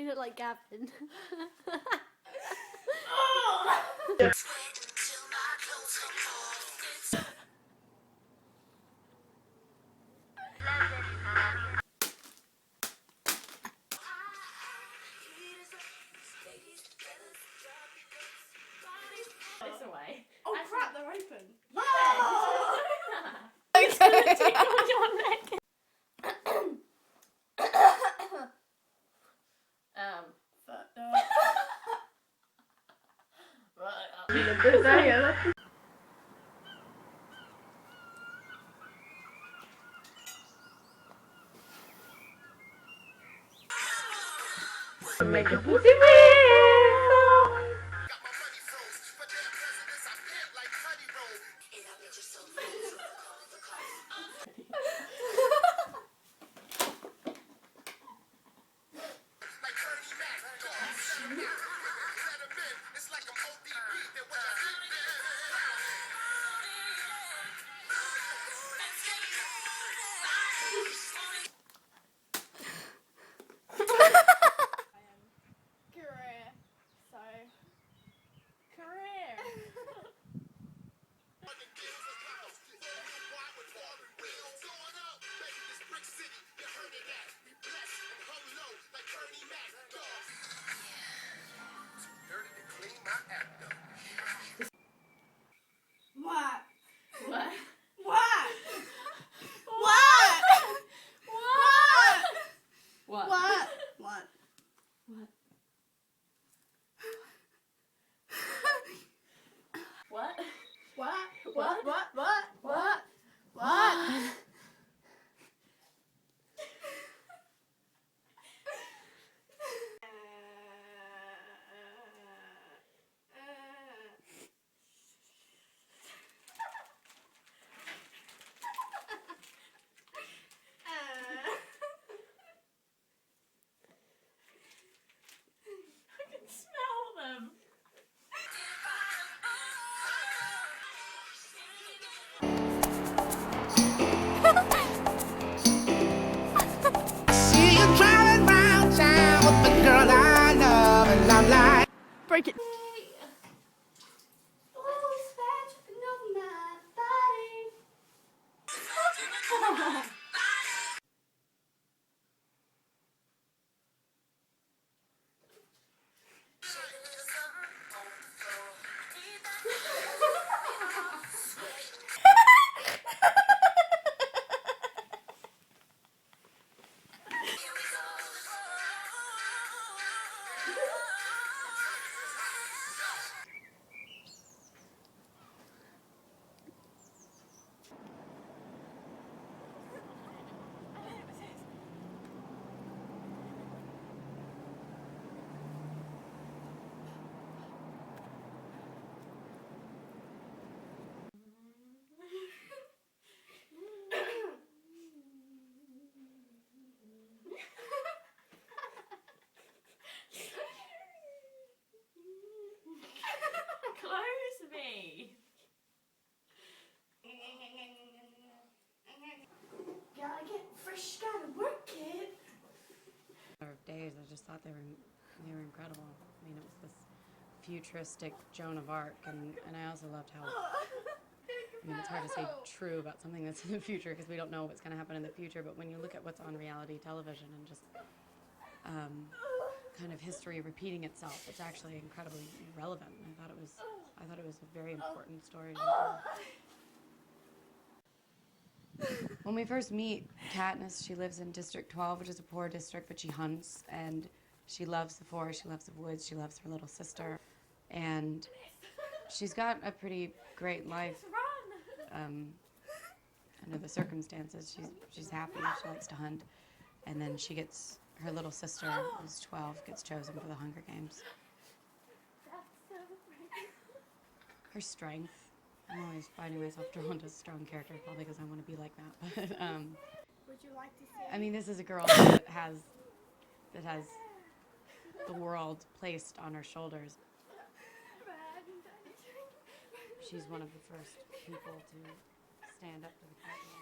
You look like Gavin. This away. Oh crap, they're open. Yeah! Okay. Make a pussy wheel. Career. So. Career. What? What? What? What? What? What? What? What? What? What? What? What? What? What? What? I can smell them. See you driving round town with the girl I love, and I'm like, Break it. Close me. Gotta get fresh, gotta work it. Days, I just thought they were incredible. I mean, it was this futuristic Joan of Arc, and I also loved how, I mean, it's hard to say true about something that's in the future because we don't know what's going to happen in the future, but when you look at what's on reality television and just kind of history repeating itself, it's actually incredibly relevant. I thought it was a very important story to tell. When we first meet Katniss, she lives in District 12, which is a poor district, but she hunts, and she loves the forest, she loves the woods, she loves her little sister, and she's got a pretty great life under the circumstances. She's happy, she likes to hunt, and then she gets, her little sister, who's 12, gets chosen for the Hunger Games. Her strength. I'm always finding myself drawn to strong characters, probably because I want to be like that. But Would you like to see? I mean, this is a girl that has the world placed on her shoulders. She's one of the first people to stand up to the fact